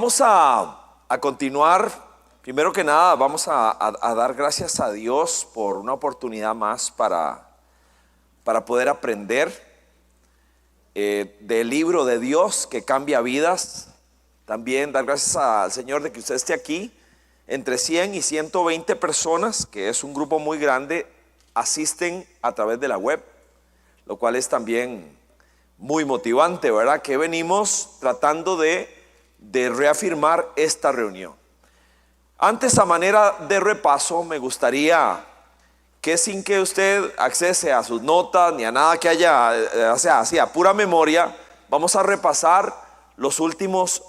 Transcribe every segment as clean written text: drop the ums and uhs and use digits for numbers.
Vamos a continuar. Primero que nada, vamos a dar gracias a Dios por una oportunidad más para poder aprender del libro de Dios que cambia vidas. También dar gracias al Señor de que usted esté aquí. Entre 100 y 120 personas, que es un grupo muy grande, asisten a través de la web, lo cual es también muy motivante, ¿verdad? Que venimos tratando de reafirmar esta reunión. Antes, a manera de repaso, me gustaría que, sin que usted accese a sus notas ni a nada que haya, así a pura memoria, vamos a repasar los últimos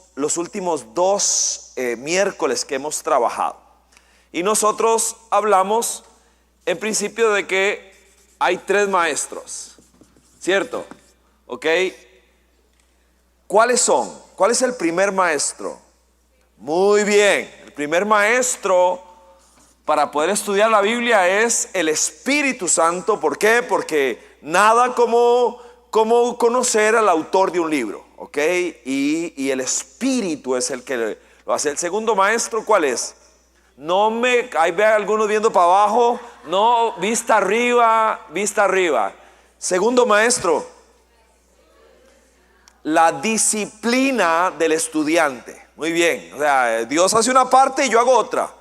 dos miércoles que hemos trabajado. Y nosotros hablamos en principio de que hay tres maestros, ¿cierto? ¿Ok? ¿Cuáles son? ¿Cuál es el primer maestro? Muy bien, el primer maestro para poder estudiar la Biblia es el Espíritu Santo. ¿Por qué? Porque nada como conocer al autor de un libro, ¿ok? Y el Espíritu es el que lo hace. El segundo maestro, ¿cuál es? Ahí ve a algunos viendo para abajo. No, vista arriba, vista arriba. Segundo maestro, la disciplina del estudiante. Muy bien, o sea, Dios hace una parte y yo hago otra,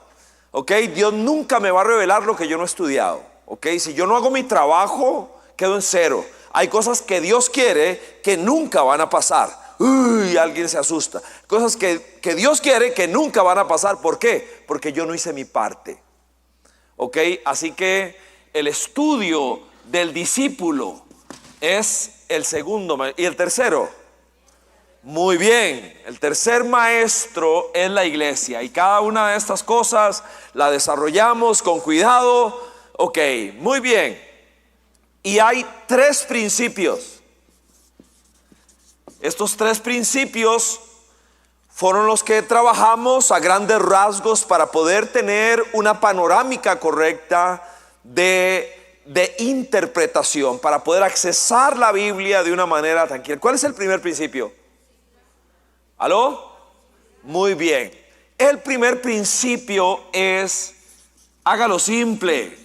¿ok? Dios nunca me va a revelar lo que yo no he estudiado, ¿ok? Si yo no hago mi trabajo, quedo en cero. Hay cosas que Dios quiere que nunca van a pasar. Uy, alguien se asusta. Cosas que Dios quiere que nunca van a pasar. ¿Por qué? Porque yo no hice mi parte, ¿ok? Así que el estudio del discípulo es el segundo. ¿Y el tercero? Muy bien, el tercer maestro es la iglesia, y cada una de estas cosas la desarrollamos con cuidado. Ok, muy bien. Y hay tres principios. Estos tres principios fueron los que trabajamos a grandes rasgos para poder tener una panorámica correcta de interpretación, para poder accesar la Biblia de una manera tranquila. ¿Cuál es el primer principio? ¿Aló? Muy bien. El primer principio es: hágalo simple.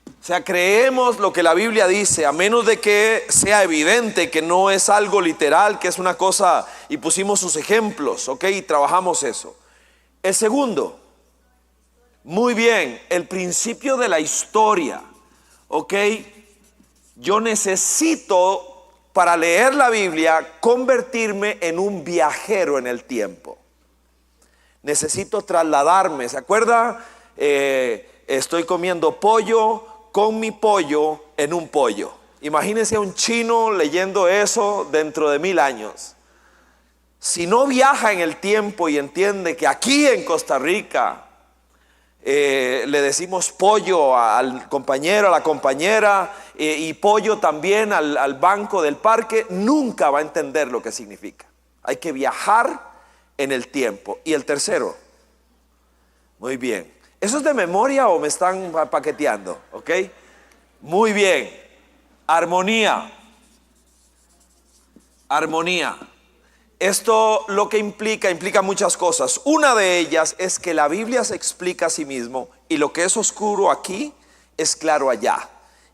O sea, creemos lo que la Biblia dice, a menos de que sea evidente que no es algo literal, que es una cosa, y pusimos sus ejemplos, ¿ok? Y trabajamos eso. El segundo, muy bien, el principio de la historia, ¿ok? Yo necesito, para leer la Biblia, convertirme en un viajero en el tiempo. Necesito trasladarme. ¿Se acuerda? Estoy comiendo pollo con mi pollo en un pollo. Imagínense a un chino leyendo eso dentro de 1000 años. Si no viaja en el tiempo y entiende que aquí en Costa Rica le decimos pollo al compañero, a la compañera, y pollo también al banco del parque, nunca va a entender lo que significa. Hay que viajar en el tiempo. Y el tercero, muy bien, ¿eso es de memoria o me están paqueteando? ¿Ok? Muy bien. Armonía. Armonía. Esto lo que implica muchas cosas. Una de ellas es que la Biblia se explica a sí mismo, y lo que es oscuro aquí es claro allá,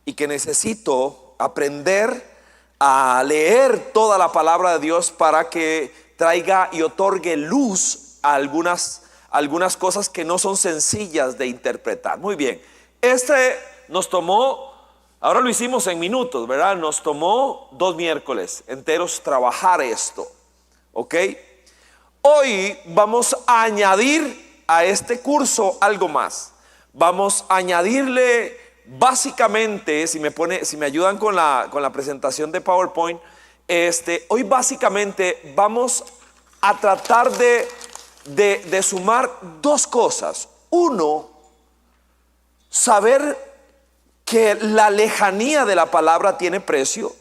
y que necesito aprender a leer toda la palabra de Dios para que traiga y otorgue luz a algunas cosas que no son sencillas de interpretar. Muy bien, nos tomó, ahora lo hicimos en minutos, ¿verdad? Nos tomó 2 miércoles enteros trabajar esto. ¿Ok? Hoy vamos a añadir a este curso algo más. Vamos a añadirle básicamente, si me ayudan con la presentación de PowerPoint, hoy básicamente vamos a tratar de sumar 2 cosas. Uno, saber que la lejanía de la palabra tiene precio,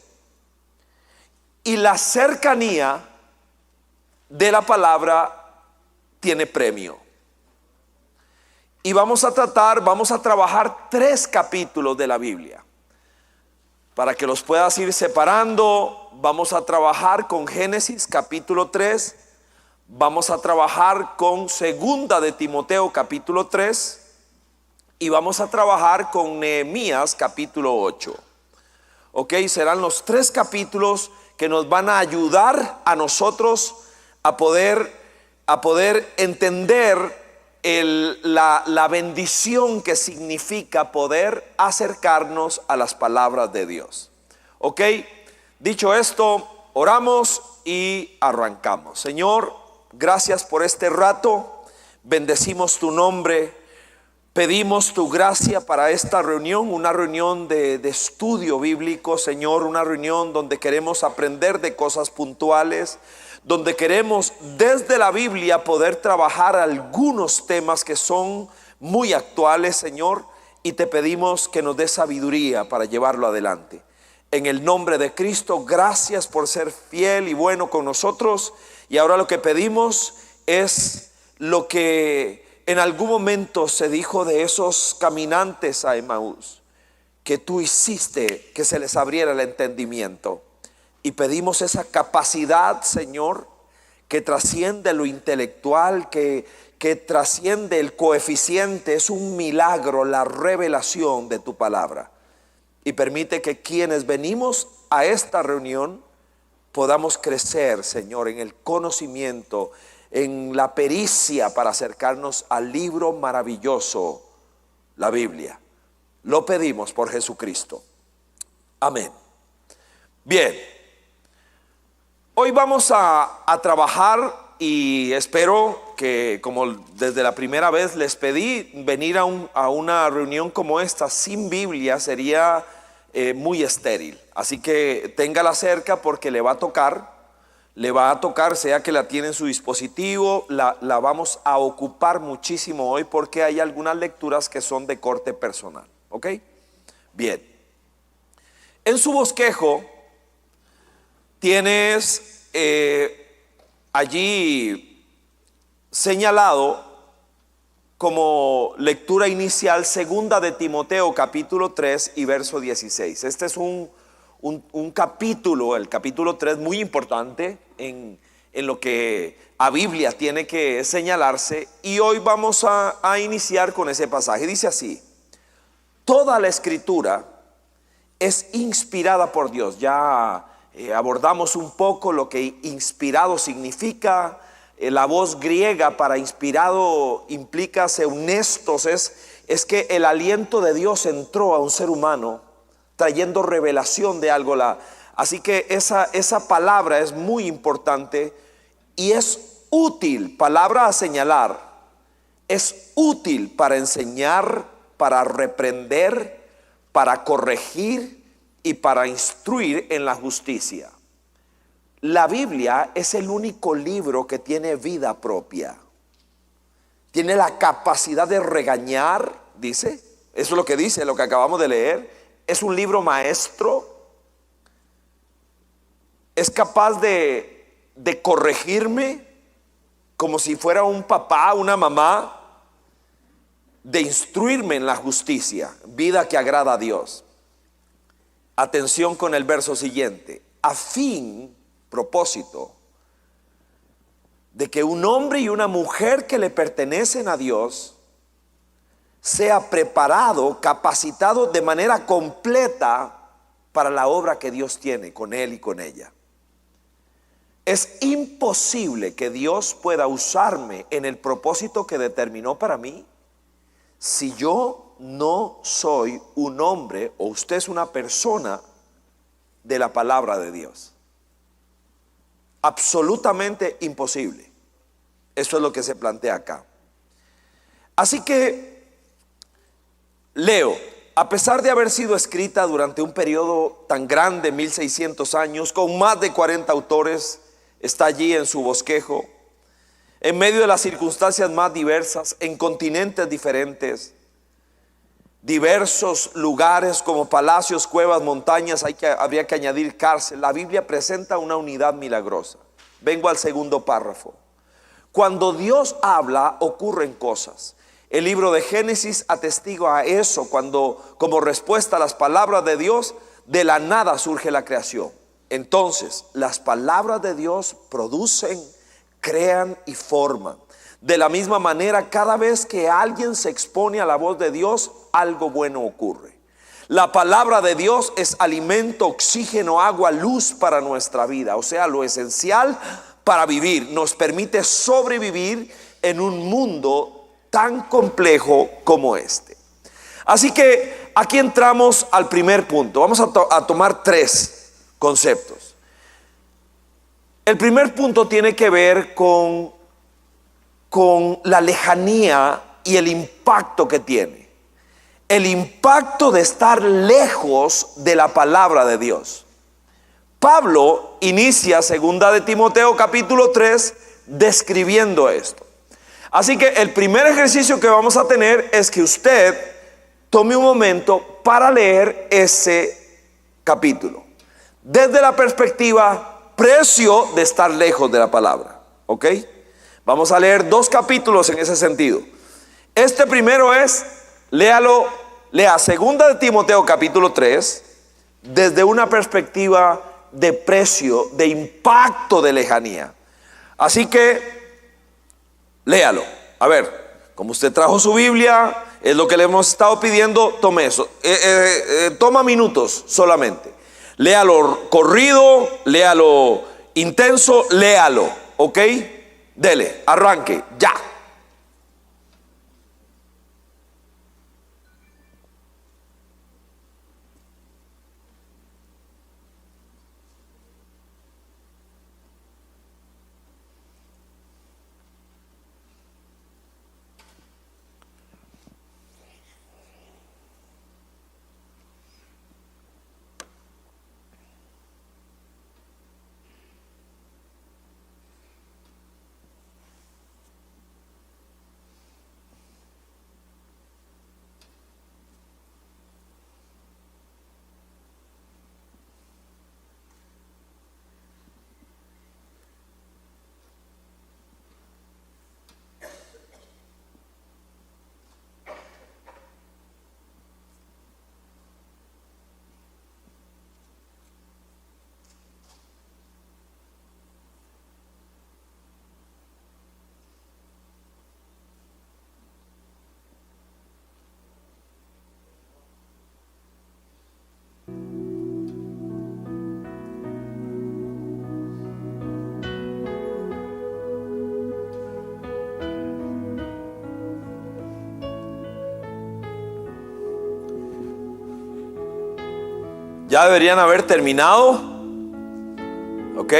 y la cercanía de la palabra tiene premio. Y vamos a trabajar 3 capítulos de la Biblia. Para que los puedas ir separando, vamos a trabajar con Génesis capítulo 3, Vamos a trabajar con segunda de Timoteo capítulo 3 y vamos a trabajar con Nehemías capítulo 8. Ok, serán los 3 capítulos que nos van a ayudar a nosotros a poder entender la bendición que significa poder acercarnos a las palabras de Dios. Ok, dicho esto, oramos y arrancamos. Señor, gracias por este rato, bendecimos tu nombre, pedimos tu gracia para esta reunión, una reunión de estudio bíblico, Señor, una reunión donde queremos aprender de cosas puntuales, donde queremos desde la Biblia poder trabajar algunos temas que son muy actuales, Señor, y te pedimos que nos des sabiduría para llevarlo adelante. En el nombre de Cristo, gracias por ser fiel y bueno con nosotros. Y ahora lo que pedimos es lo que en algún momento se dijo de esos caminantes a Emaús, que tú hiciste que se les abriera el entendimiento. Y pedimos esa capacidad, Señor, que trasciende lo intelectual, que trasciende el coeficiente. Es un milagro la revelación de tu palabra. Y permite que quienes venimos a esta reunión podamos crecer, Señor, en el conocimiento, en la pericia para acercarnos al libro maravilloso, la Biblia. Lo pedimos por Jesucristo. Amén. Bien, hoy vamos a trabajar y espero que, como desde la primera vez les pedí, venir a una reunión como esta sin Biblia sería muy estéril. Así que téngala cerca porque le va a tocar, sea que la tiene en su dispositivo, la vamos a ocupar muchísimo hoy porque hay algunas lecturas que son de corte personal. ¿Ok? Bien. En su bosquejo tienes allí señalado como lectura inicial segunda de Timoteo capítulo 3 y verso 16. Este es un capítulo, el capítulo 3, muy importante en lo que a Biblia tiene que señalarse, y hoy vamos a iniciar con ese pasaje. Dice así: toda la escritura es inspirada por Dios. Ya abordamos un poco lo que inspirado significa. La voz griega para inspirado implica eunestos, es que el aliento de Dios entró a un ser humano trayendo revelación de algo. Así que esa palabra es muy importante y es útil, palabra a señalar, es útil para enseñar, para reprender, para corregir y para instruir en la justicia. La Biblia es el único libro que tiene vida propia. Tiene la capacidad de regañar, dice. Eso es lo que dice, lo que acabamos de leer. Es un libro maestro. Es capaz de corregirme como si fuera un papá, una mamá. De instruirme en la justicia, vida que agrada a Dios. Atención con el verso siguiente. Propósito de que un hombre y una mujer que le pertenecen a Dios sea preparado, capacitado de manera completa para la obra que Dios tiene con él y con ella. Es imposible que Dios pueda usarme en el propósito que determinó para mí si yo no soy un hombre o usted es una persona de la palabra de Dios. Absolutamente imposible. Eso es lo que se plantea acá. Así que leo: a pesar de haber sido escrita durante un periodo tan grande, 1600 años, con más de 40 autores, está allí en su bosquejo, en medio de las circunstancias más diversas, en continentes diferentes, diversos lugares como palacios, cuevas, montañas, habría que añadir cárcel. La Biblia presenta una unidad milagrosa. Vengo al segundo párrafo. Cuando Dios habla, ocurren cosas. El libro de Génesis atestigua a eso, cuando como respuesta a las palabras de Dios, de la nada surge la creación. Entonces, las palabras de Dios producen crean y forman. De la misma manera, cada vez que alguien se expone a la voz de Dios, algo bueno ocurre. La palabra de Dios es alimento, oxígeno, agua, luz para nuestra vida. O sea, lo esencial para vivir. Nos permite sobrevivir en un mundo tan complejo como este. Así que aquí entramos al primer punto. Vamos a tomar 3 conceptos. El primer punto tiene que ver con la lejanía y el impacto que tiene. El impacto de estar lejos de la palabra de Dios. Pablo inicia 2 de Timoteo capítulo 3 describiendo esto. Así que el primer ejercicio que vamos a tener es que usted tome un momento para leer ese capítulo desde la perspectiva precio de estar lejos de la palabra. ¿Ok? Vamos a leer 2 capítulos en ese sentido. Este primero es, lea 2 de Timoteo capítulo 3 desde una perspectiva de precio, de impacto, de lejanía. Así que léalo. A ver, como usted trajo su Biblia, es lo que le hemos estado pidiendo, tome eso. Toma minutos solamente. Léalo corrido, léalo intenso, léalo. ¿Ok? Dele, arranque, ya. Ya deberían haber terminado. ¿Ok?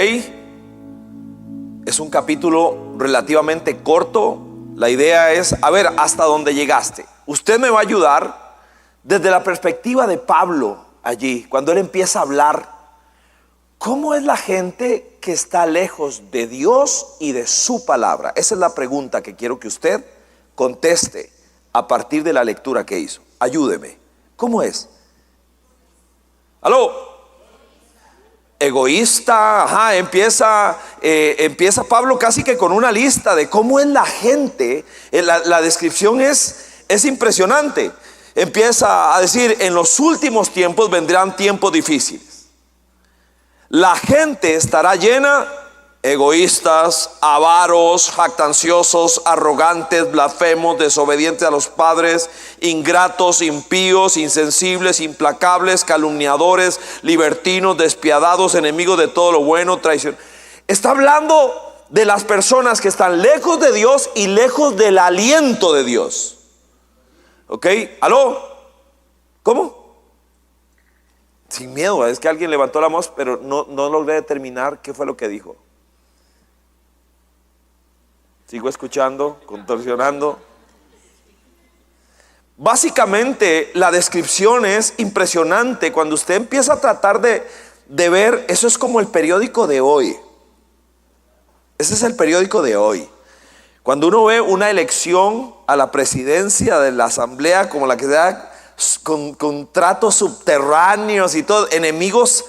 Es un capítulo relativamente corto. La idea es, a ver, hasta dónde llegaste. Usted me va a ayudar desde la perspectiva de Pablo allí, cuando él empieza a hablar. ¿Cómo es la gente que está lejos de Dios y de su palabra? Esa es la pregunta que quiero que usted conteste a partir de la lectura que hizo. Ayúdeme. ¿Cómo es? ¿Aló? Egoísta. Ajá, empieza Pablo casi que con una lista de cómo es la gente. La descripción es impresionante. Empieza a decir, en los últimos tiempos vendrán tiempos difíciles. La gente estará llena, egoístas, avaros, jactanciosos, arrogantes, blasfemos, desobedientes a los padres, ingratos, impíos, insensibles, implacables, calumniadores, libertinos, despiadados, enemigos de todo lo bueno, traición. Está hablando de las personas que están lejos de Dios y lejos del aliento de Dios. ¿Ok? ¿Aló? ¿Cómo? Sin miedo, es que alguien levantó la voz, pero no logré determinar qué fue lo que dijo. Sigo escuchando, contorsionando. Básicamente la descripción es impresionante. Cuando usted empieza a tratar de ver, eso es como el periódico de hoy. Ese es el periódico de hoy. Cuando uno ve una elección a la presidencia de la asamblea como la que se da, con tratos subterráneos y todo, enemigos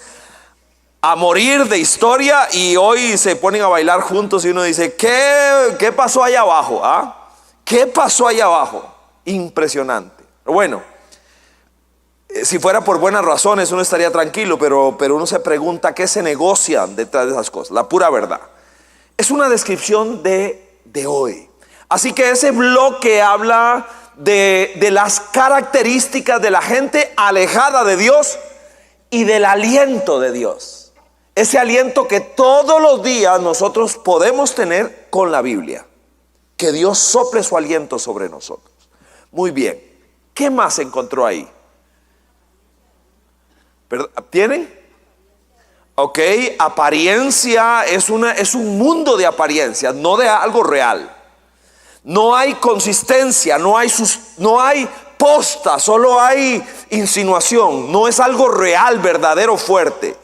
a morir de historia, y hoy se ponen a bailar juntos y uno dice, ¿qué pasó allá abajo? ¿Ah? ¿Qué pasó allá abajo? Impresionante. Pero bueno, si fuera por buenas razones uno estaría tranquilo, pero uno se pregunta qué se negocian detrás de esas cosas, la pura verdad. Es una descripción de hoy. Así que ese bloque habla de las características de la gente alejada de Dios y del aliento de Dios. Ese aliento que todos los días nosotros podemos tener con la Biblia. Que Dios sople su aliento sobre nosotros. Muy bien. ¿Qué más encontró ahí? ¿Tienen? Ok, apariencia es un mundo de apariencias, no de algo real. No hay consistencia, no hay posta, solo hay insinuación. No es algo real, verdadero, fuerte.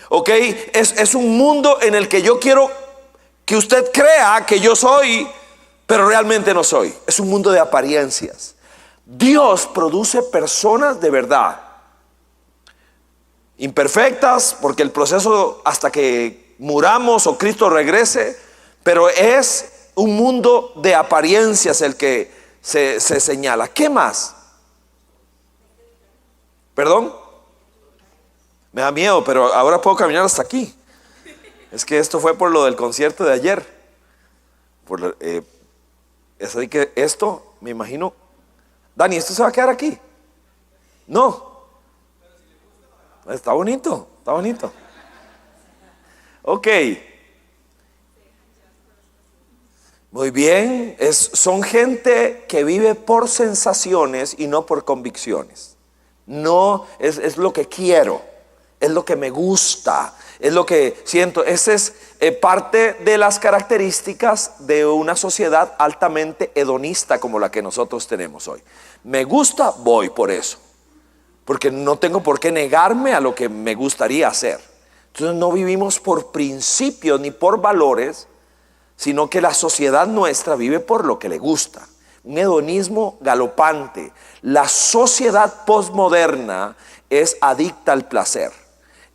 Ok, es un mundo en el que yo quiero que usted crea que yo soy, pero realmente no soy. Es un mundo de apariencias. Dios produce personas de verdad. Imperfectas, porque el proceso hasta que muramos o Cristo regrese, pero es un mundo de apariencias el que se señala. ¿Qué más? ¿Perdón? Me da miedo, pero ahora puedo caminar hasta aquí. Es que esto fue por lo del concierto de ayer. Es así que esto, me imagino. Dani, ¿esto se va a quedar aquí? No. Está bonito, está bonito. Ok. Muy bien. Son gente que vive por sensaciones y no por convicciones. No, es lo que quiero, es lo que me gusta, es lo que siento. Esa es parte de las características de una sociedad altamente hedonista como la que nosotros tenemos hoy. Me gusta, voy por eso. Porque no tengo por qué negarme a lo que me gustaría hacer. Entonces no vivimos por principios ni por valores, sino que la sociedad nuestra vive por lo que le gusta. Un hedonismo galopante. La sociedad posmoderna es adicta al placer.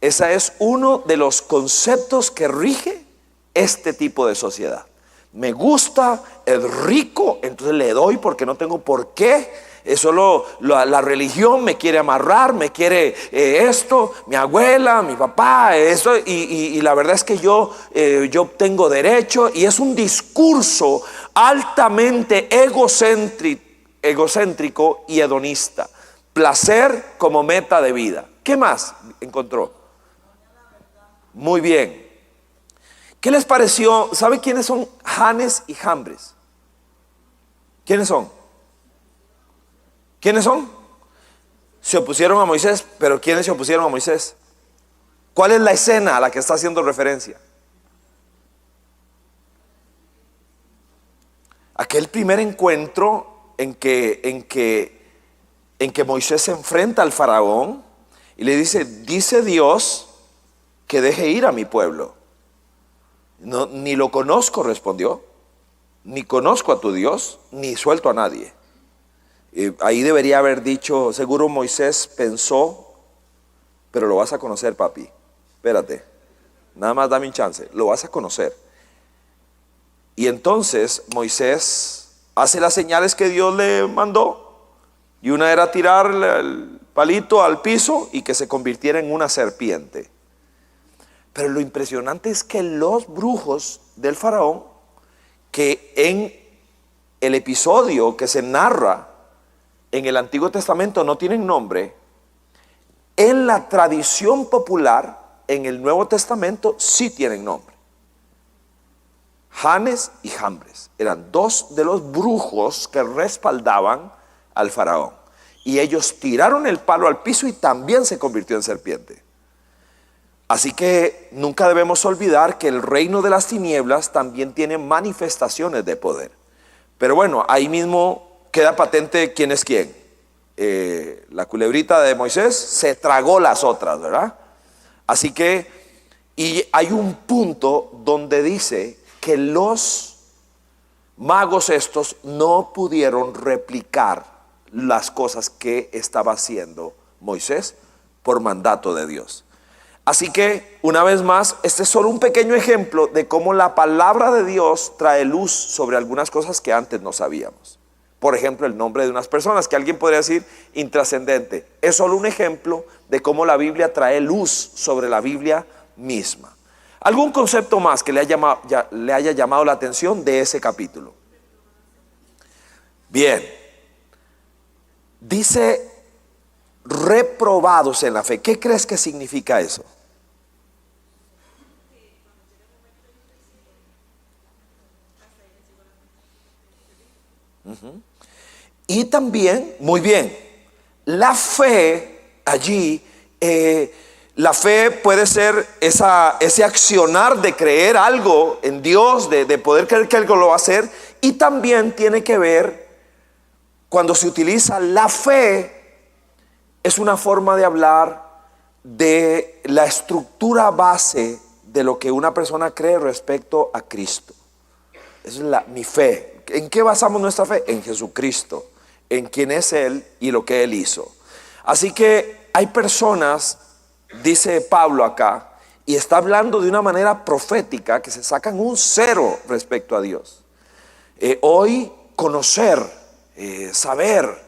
Ese es uno de los conceptos que rige este tipo de sociedad. Me gusta, es rico, entonces le doy porque no tengo por qué. Solo la religión me quiere amarrar, me quiere esto, mi abuela, mi papá, esto, y la verdad es que yo tengo derecho. Y es un discurso altamente egocéntrico y hedonista. Placer como meta de vida. ¿Qué más encontró? Muy bien. ¿Qué les pareció? ¿Sabe quiénes son Janes y Jambres? ¿Quiénes son? ¿Quiénes son? Se opusieron a Moisés, pero ¿quiénes se opusieron a Moisés? ¿Cuál es la escena a la que está haciendo referencia? Aquel primer encuentro en que Moisés se enfrenta al faraón y le dice Dios que deje ir a mi pueblo. No, ni lo conozco, respondió, ni conozco a tu Dios, ni suelto a nadie. Ahí debería haber dicho, seguro Moisés pensó, pero lo vas a conocer, papi. Espérate, nada más dame un chance, lo vas a conocer. Y entonces Moisés hace las señales que Dios le mandó, y una era tirar el palito al piso y que se convirtiera en una serpiente. Pero lo impresionante es que los brujos del faraón, que en el episodio que se narra en el Antiguo Testamento no tienen nombre, en la tradición popular, en el Nuevo Testamento sí tienen nombre. Janes y Jambres eran dos de los brujos que respaldaban al faraón. Y ellos tiraron el palo al piso y también se convirtió en serpiente. Así que nunca debemos olvidar que el reino de las tinieblas también tiene manifestaciones de poder. Pero bueno, ahí mismo queda patente quién es quién. La culebrita de Moisés se tragó las otras, ¿verdad? Así que, y hay un punto donde dice que los magos estos no pudieron replicar las cosas que estaba haciendo Moisés por mandato de Dios. Así que, una vez más, este es solo un pequeño ejemplo de cómo la palabra de Dios trae luz sobre algunas cosas que antes no sabíamos. Por ejemplo, el nombre de unas personas que alguien podría decir intrascendente. Es solo un ejemplo de cómo la Biblia trae luz sobre la Biblia misma. ¿Algún concepto más que le haya llamado la atención de ese capítulo? Bien. Dice reprobados en la fe. ¿Qué crees que significa eso? Y también, muy bien, la fe allí, la fe puede ser ese accionar de creer algo en Dios, de poder creer que algo lo va a hacer. Y también tiene que ver, cuando se utiliza la fe, es una forma de hablar de la estructura base de lo que una persona cree respecto a Cristo. Esa es mi fe. ¿En qué basamos nuestra fe? En Jesucristo, en quién es Él y lo que Él hizo. Así que hay personas, dice Pablo acá, y está hablando de una manera profética, que se sacan un cero respecto a Dios. Hoy conocer, saber,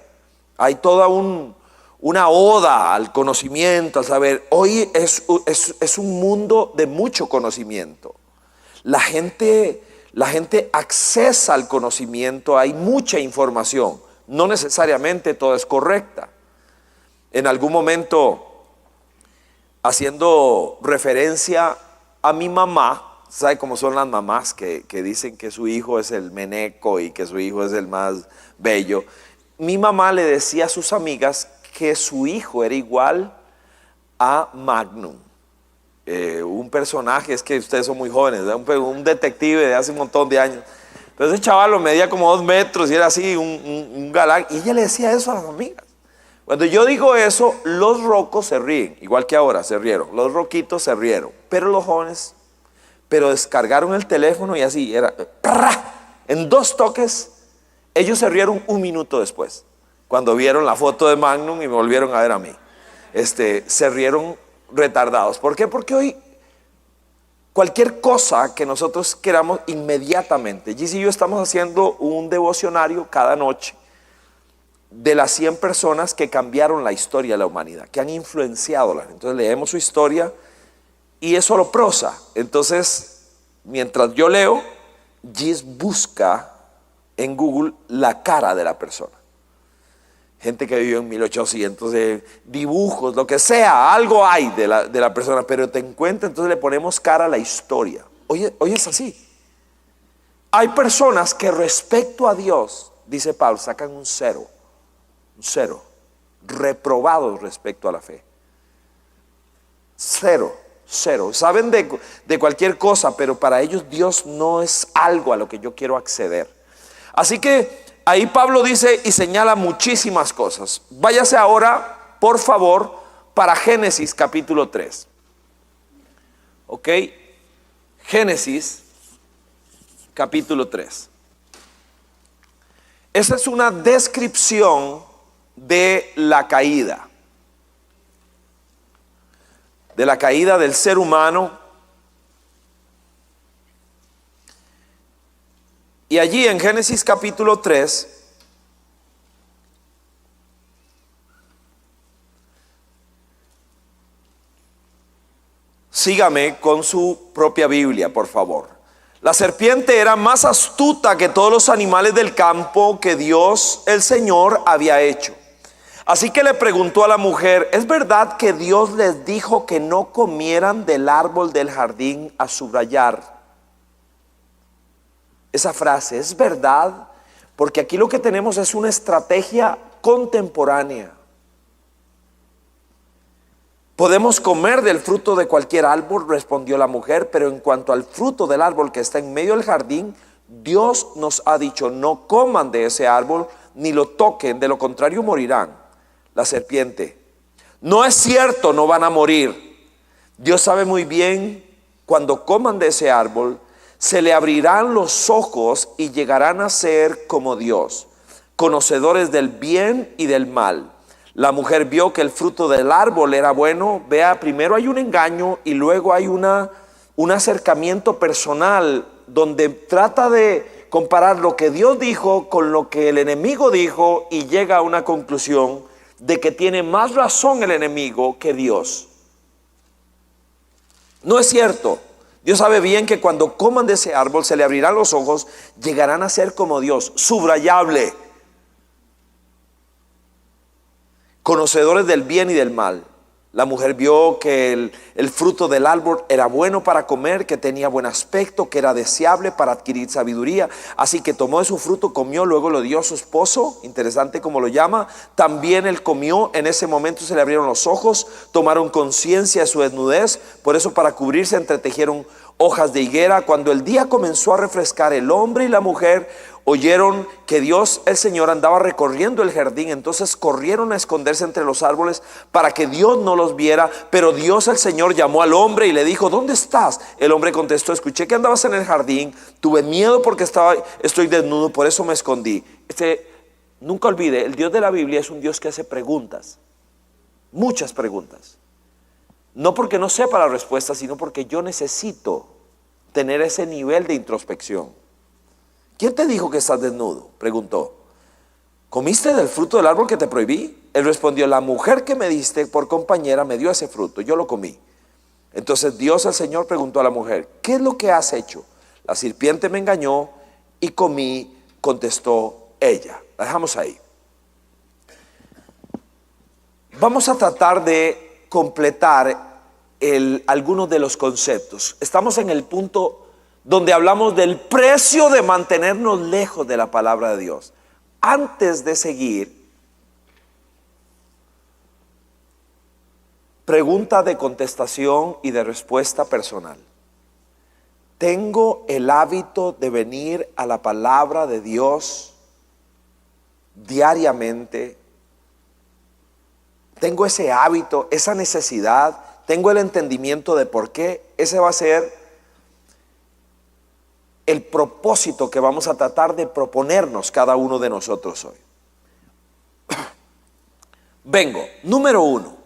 hay toda una oda al conocimiento, al saber. Hoy es un mundo de mucho conocimiento. La gente accesa al conocimiento, hay mucha información. No necesariamente todo es correcta. En algún momento, haciendo referencia a mi mamá, ¿sabe cómo son las mamás que dicen que su hijo es el meneco y que su hijo es el más bello? Mi mamá le decía a sus amigas que su hijo era igual a Magnum. Un personaje, es que ustedes son muy jóvenes, un detective de hace un montón de años. Pero ese chaval lo medía como 2 metros y era así, un galán. Y ella le decía eso a las amigas. Cuando yo digo eso, los rocos se ríen, igual que ahora se rieron. Los roquitos se rieron, pero los jóvenes, descargaron el teléfono y así, era, en 2 toques, ellos se rieron 1 minuto después. Cuando vieron la foto de Magnum y me volvieron a ver a mí. Se rieron retardados. ¿Por qué? Porque hoy cualquier cosa que nosotros queramos inmediatamente. Gis y yo estamos haciendo un devocionario cada noche de las 100 personas que cambiaron la historia de la humanidad, que han influenciado la gente. Entonces leemos su historia y es solo prosa. Entonces, mientras yo leo, Gis busca en Google la cara de la persona. Gente que vivió en 1800, dibujos, lo que sea, algo hay de la persona, pero te encuentra, entonces le ponemos cara a la historia. Hoy es así. Hay personas que respecto a Dios, dice Pablo, sacan un cero, reprobados respecto a la fe. Cero. Saben de cualquier cosa, pero para ellos Dios no es algo a lo que yo quiero acceder. Así que ahí Pablo dice y señala muchísimas cosas. Váyase ahora, por favor, para Génesis capítulo 3. ¿Ok? Génesis capítulo 3. Esa es una descripción de la caída. De la caída del ser humano. Y allí en Génesis capítulo 3, sígame con su propia Biblia, por favor. La serpiente era más astuta que todos los animales del campo que Dios, el Señor, había hecho. Así que le preguntó a la mujer: ¿es verdad que Dios les dijo que no comieran del árbol del jardín? A subrayar esa frase, ¿es verdad? Porque aquí lo que tenemos es una estrategia contemporánea. ¿Podemos comer del fruto de cualquier árbol?, respondió la mujer, pero en cuanto al fruto del árbol que está en medio del jardín, Dios nos ha dicho: no coman de ese árbol ni lo toquen, de lo contrario morirán. La serpiente: no es cierto, no van a morir. Dios sabe muy bien, cuando coman de ese árbol, se le abrirán los ojos y llegarán a ser como Dios, conocedores del bien y del mal. La mujer vio que el fruto del árbol era bueno. Vea, primero hay un engaño y luego hay un acercamiento personal donde trata de comparar lo que Dios dijo con lo que el enemigo dijo y llega a una conclusión de que tiene más razón el enemigo que Dios. No es cierto. Dios sabe bien que cuando coman de ese árbol se le abrirán los ojos, llegarán a ser como Dios, subrayable, conocedores del bien y del mal. La mujer vio que el fruto del árbol era bueno para comer, que tenía buen aspecto, que era deseable para adquirir sabiduría. Así que tomó de su fruto, comió, luego lo dio a su esposo. Interesante como lo llama. También él comió. En ese momento se le abrieron los ojos, tomaron conciencia de su desnudez. Por eso, para cubrirse, entretejieron hojas de higuera. Cuando el día comenzó a refrescar, el hombre y la mujer oyeron que Dios el Señor andaba recorriendo el jardín. Entonces corrieron a esconderse entre los árboles para que Dios no los viera. Pero Dios el Señor llamó al hombre y le dijo: ¿dónde estás? El hombre contestó: escuché que andabas en el jardín, tuve miedo porque estoy desnudo, por eso me escondí. Nunca olvide, el Dios de la Biblia es un Dios que hace preguntas, muchas preguntas. No porque no sepa la respuesta, sino porque yo necesito tener ese nivel de introspección. ¿Quién te dijo que estás desnudo?, preguntó. ¿Comiste del fruto del árbol que te prohibí? Él respondió: la mujer que me diste por compañera me dio ese fruto, yo lo comí. Entonces Dios el Señor preguntó a la mujer: ¿qué es lo que has hecho? La serpiente me engañó y comí, contestó ella. La dejamos ahí. Vamos a tratar de completar algunos de los conceptos. Estamos en el punto donde hablamos del precio de mantenernos lejos de la palabra de Dios. Antes de seguir, pregunta de contestación y de respuesta personal. ¿Tengo el hábito de venir a la palabra de Dios diariamente? ¿Tengo ese hábito, esa necesidad? ¿Tengo el entendimiento de por qué? Ese va a ser el propósito que vamos a tratar de proponernos cada uno de nosotros hoy. Vengo, número 1.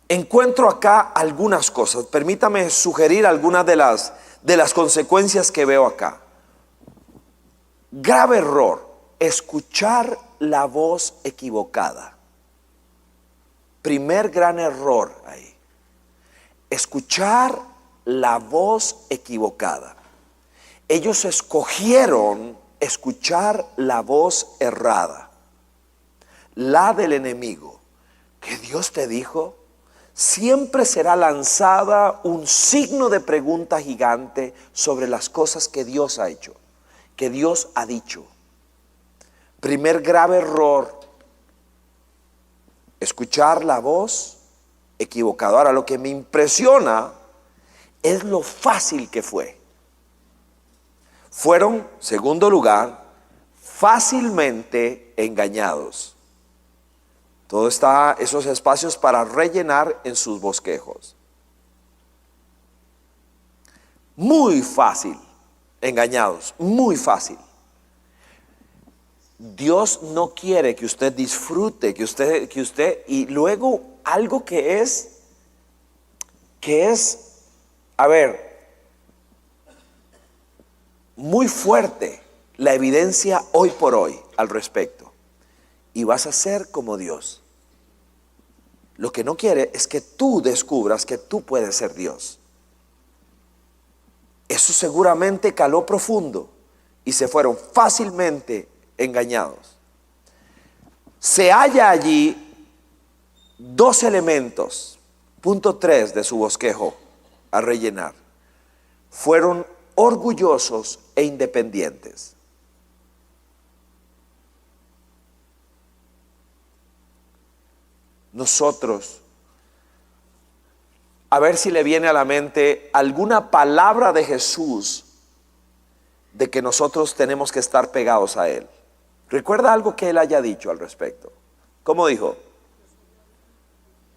Encuentro acá algunas cosas. Permítame sugerir algunas de las consecuencias que veo acá. Grave error: escuchar la voz equivocada. Primer gran error ahí. Escuchar la voz equivocada. Ellos escogieron escuchar la voz errada, la del enemigo. ¿Que Dios te dijo? Siempre será lanzada un signo de pregunta gigante sobre las cosas que Dios ha hecho, que Dios ha dicho. Primer grave error: escuchar la voz equivocada. Ahora, lo que me impresiona es lo fácil que fue. Fueron, segundo lugar, fácilmente engañados. Todo está esos espacios para rellenar en sus bosquejos. Muy fácil, engañados, muy fácil. Dios no quiere que usted disfrute, que usted, y luego algo que es, a ver, muy fuerte, la evidencia hoy por hoy al respecto. Y vas a ser como Dios. Lo que no quiere es que tú descubras que tú puedes ser Dios. Eso seguramente caló profundo y se fueron fácilmente engañados. Se halla allí dos elementos, punto 3 de su bosquejo a rellenar. Fueron orgullosos e independientes. Nosotros, a ver si le viene a la mente alguna palabra de Jesús de que nosotros tenemos que estar pegados a Él. ¿Recuerda algo que Él haya dicho al respecto? ¿Cómo dijo?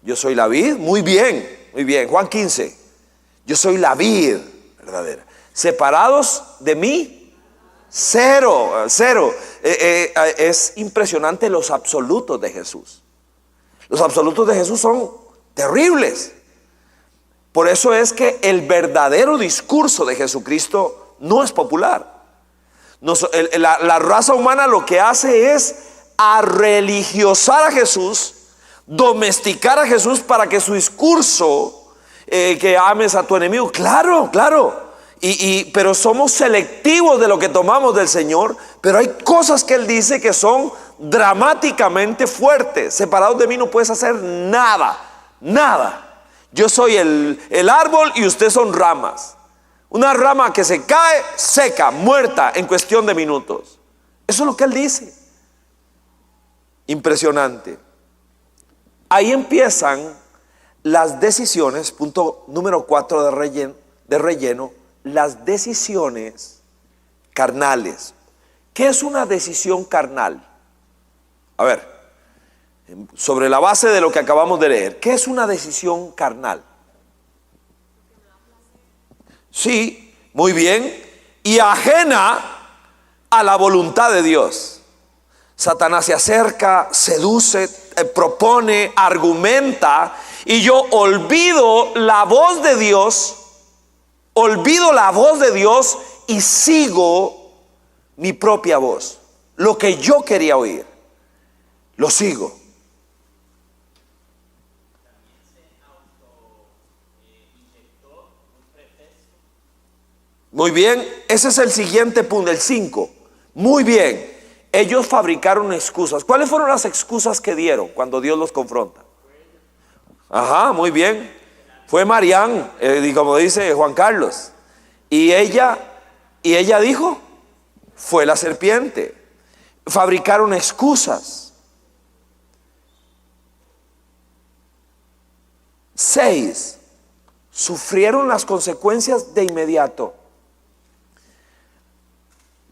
Yo soy la vid. Muy bien, muy bien. Juan 15. Yo soy la vid verdadera. Separados de mí, cero. Es impresionante los absolutos de Jesús. Los absolutos de Jesús son terribles. Por eso es que el verdadero discurso de Jesucristo no es popular. La raza humana lo que hace es arreligiosar a Jesús, domesticar a Jesús para que su discurso que ames a tu enemigo. Claro, claro. Pero somos selectivos de lo que tomamos del Señor. Pero hay cosas que Él dice que son dramáticamente fuertes. Separados de mí no puedes hacer nada, nada. Yo soy el árbol y ustedes son ramas. Una rama que se cae, seca, muerta en cuestión de minutos. Eso es lo que Él dice. Impresionante. Ahí empiezan las decisiones, punto número 4 de relleno, las decisiones carnales. ¿Qué es una decisión carnal? A ver, sobre la base de lo que acabamos de leer, ¿qué es una decisión carnal? Sí, muy bien, y ajena a la voluntad de Dios. Satanás se acerca, seduce, propone, argumenta, y yo olvido la voz de Dios, y sigo mi propia voz. Lo que yo quería oír, lo sigo. Muy bien, ese es el siguiente punto, el 5. Muy bien, ellos fabricaron excusas. ¿Cuáles fueron las excusas que dieron cuando Dios los confronta? Ajá, muy bien. Fue Marián, como dice Juan Carlos. Y ella dijo, fue la serpiente. Fabricaron excusas. 6. Sufrieron las consecuencias de inmediato.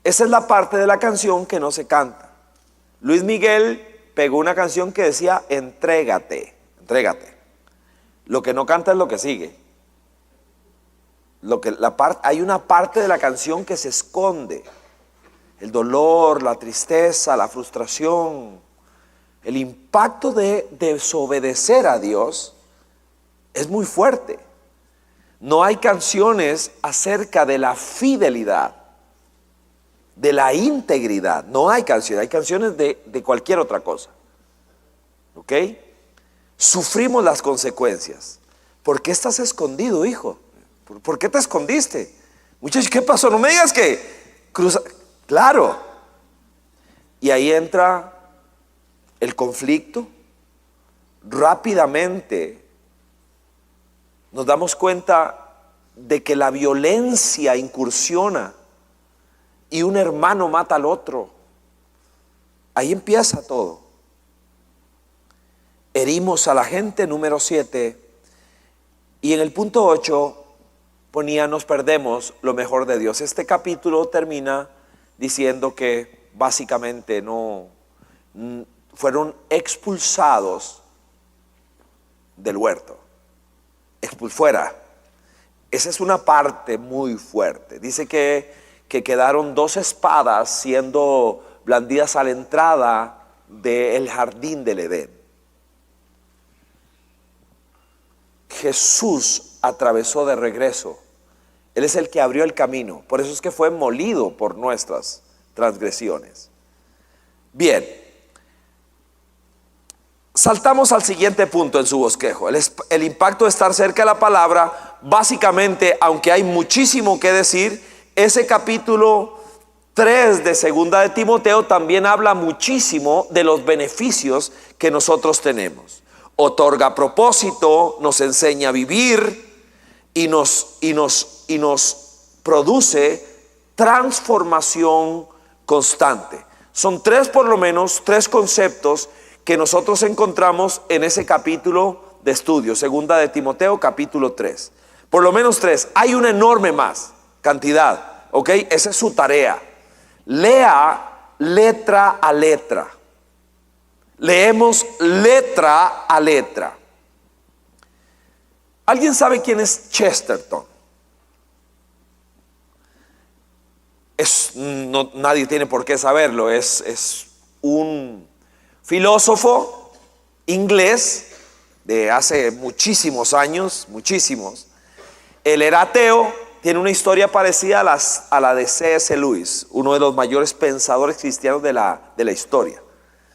Esa es la parte de la canción que no se canta. Luis Miguel pegó una canción que decía, entrégate, entrégate. Lo que no canta es lo que sigue. Hay una parte de la canción que se esconde. El dolor, la tristeza, la frustración, el impacto de desobedecer a Dios es muy fuerte. No hay canciones acerca de la fidelidad, de la integridad. No hay canciones, hay canciones de cualquier otra cosa. ¿Ok? Sufrimos las consecuencias. ¿Por qué estás escondido, hijo? ¿Por qué te escondiste? Muchachos, ¿qué pasó? No me digas que cruza. Claro. Y ahí entra el conflicto. Rápidamente nos damos cuenta de que la violencia incursiona y un hermano mata al otro. Ahí empieza todo. Herimos a la gente, número 7. Y en el punto 8 ponía, nos perdemos lo mejor de Dios. Este capítulo termina diciendo que básicamente fueron expulsados del huerto. Fuera. Esa es una parte muy fuerte. Dice que quedaron 2 espadas siendo blandidas a la entrada del jardín del Edén. Jesús atravesó de regreso. Él es el que abrió el camino. Por eso es que fue molido por nuestras transgresiones. Bien. Saltamos al siguiente punto en su bosquejo. El impacto de estar cerca de la palabra. Básicamente, aunque hay muchísimo que decir, ese capítulo 3 de segunda de Timoteo también habla muchísimo de los beneficios que nosotros tenemos. Otorga propósito, nos enseña a vivir y nos produce transformación constante. Son 3, por lo menos 3 conceptos que nosotros encontramos en ese capítulo de estudio, segunda de Timoteo, capítulo 3. Por lo menos 3. Hay una enorme más cantidad, ¿ok? Esa es su tarea. Lea letra a letra. Leemos letra a letra. ¿Alguien sabe quién es Chesterton? Nadie tiene por qué saberlo. Es un filósofo inglés de hace muchísimos años, muchísimos. Él era ateo. Tiene una historia parecida a la de C.S. Lewis, uno de los mayores pensadores cristianos de la historia.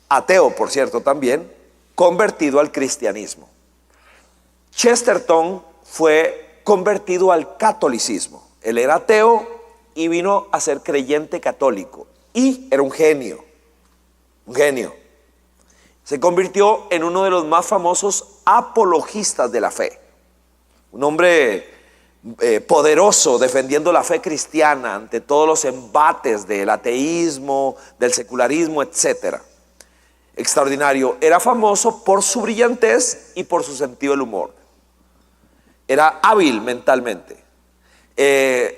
Ateo, por cierto, también, convertido al cristianismo. Chesterton fue convertido al catolicismo. Él era ateo y vino a ser creyente católico. Y era un genio. Un genio. Se convirtió en uno de los más famosos apologistas de la fe. Un hombre poderoso defendiendo la fe cristiana ante todos los embates del ateísmo, del secularismo, etc. Extraordinario. Era famoso por su brillantez y por su sentido del humor. Era hábil mentalmente.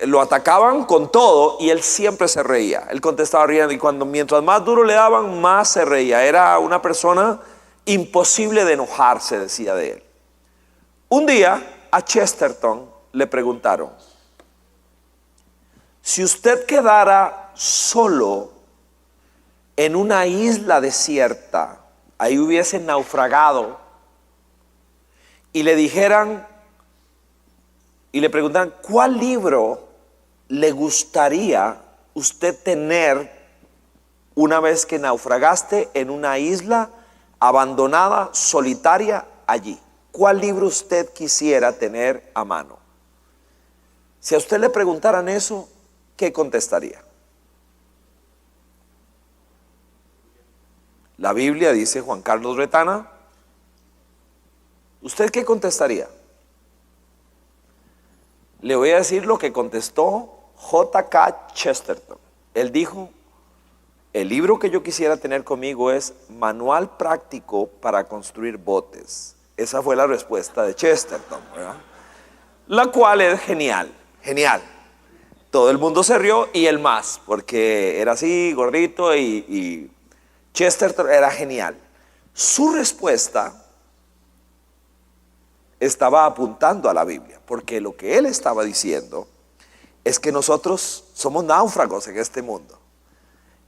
Lo atacaban con todo y él siempre se reía. Él contestaba riendo y mientras más duro le daban, más se reía. Era una persona imposible de enojarse, decía de él. Un día a Chesterton le preguntaron: si usted quedara solo en una isla desierta, ahí hubiese naufragado, y le dijeran y le preguntaran ¿cuál libro le gustaría usted tener una vez que naufragaste en una isla abandonada, solitaria allí? ¿Cuál libro usted quisiera tener a mano? Si a usted le preguntaran eso, ¿qué contestaría? La Biblia dice Juan Carlos Retana. ¿Usted qué contestaría? Le voy a decir lo que contestó J.K. Chesterton. Él dijo: el libro que yo quisiera tener conmigo es Manual Práctico para Construir Botes. Esa fue la respuesta de Chesterton, ¿verdad? La cual es genial, genial. Todo el mundo se rió y él más, porque era así, gordito, y Chesterton era genial. Su respuesta estaba apuntando a la Biblia, porque lo que él estaba diciendo es que nosotros somos náufragos en este mundo,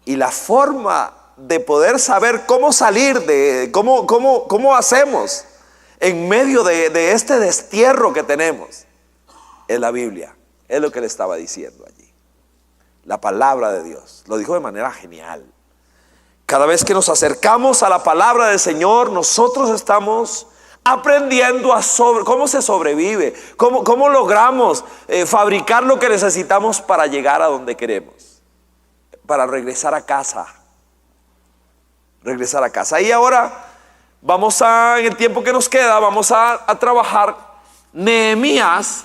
y la forma de poder saber cómo salir cómo hacemos en medio de este destierro que tenemos es la Biblia. Es lo que él estaba diciendo allí, la palabra de Dios. Lo dijo de manera genial. Cada vez que nos acercamos a la palabra del Señor, nosotros estamos aprendiendo cómo se sobrevive, cómo logramos fabricar lo que necesitamos para llegar a donde queremos, para regresar a casa. Regresar a casa. Y ahora en el tiempo que nos queda, vamos a trabajar Nehemías.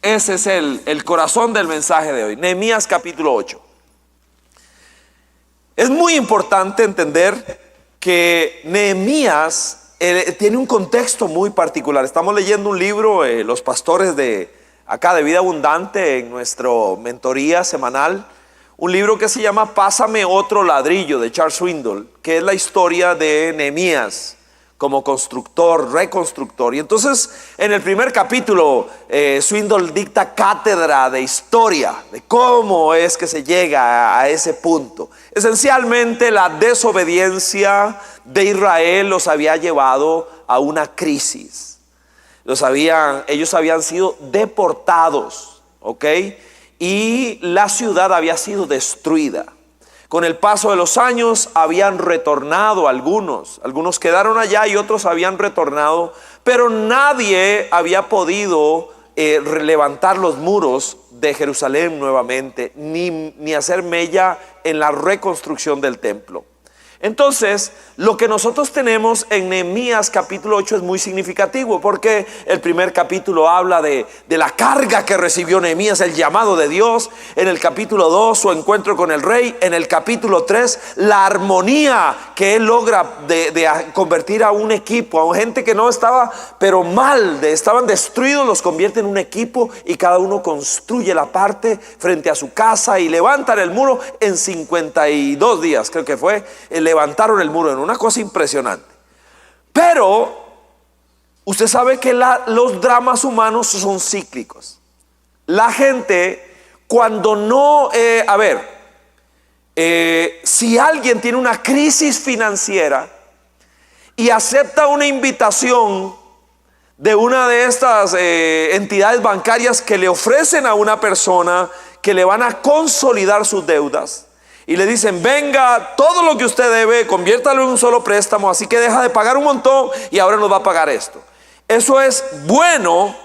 Ese es el corazón del mensaje de hoy. Nehemías capítulo 8. Es muy importante entender que Nehemías tiene un contexto muy particular. Estamos leyendo un libro, los pastores de acá de Vida Abundante, en nuestra mentoría semanal, un libro que se llama Pásame otro ladrillo, de Charles Swindoll, que es la historia de Nehemías como constructor, reconstructor. Y entonces en el primer capítulo Swindoll dicta cátedra de historia, de cómo es que se llega a ese punto. Esencialmente la desobediencia de Israel los había llevado a una crisis. Ellos habían sido deportados, ¿ok? Y la ciudad había sido destruida. Con el paso de los años habían retornado algunos quedaron allá y otros habían retornado, pero nadie había podido levantar los muros de Jerusalén nuevamente, ni hacer mella en la reconstrucción del templo. Entonces, lo que nosotros tenemos en Nehemías capítulo 8 es muy significativo, porque el primer capítulo habla de la carga que recibió Nehemías, el llamado de Dios. En el capítulo 2, su encuentro con el rey. En el capítulo 3, la armonía que él logra de convertir a un equipo, a gente que no estaba, pero mal, estaban destruidos, los convierte en un equipo y cada uno construye la parte frente a su casa y levantan el muro en 52 días, creo que fue. Levantaron el muro en una cosa impresionante. Pero usted sabe que los dramas humanos son cíclicos. La gente cuando no, si alguien tiene una crisis financiera y acepta una invitación de una de estas entidades bancarias que le ofrecen a una persona que le van a consolidar sus deudas, y le dicen: venga, todo lo que usted debe, conviértalo en un solo préstamo, así que deja de pagar un montón y ahora nos va a pagar esto. Eso es bueno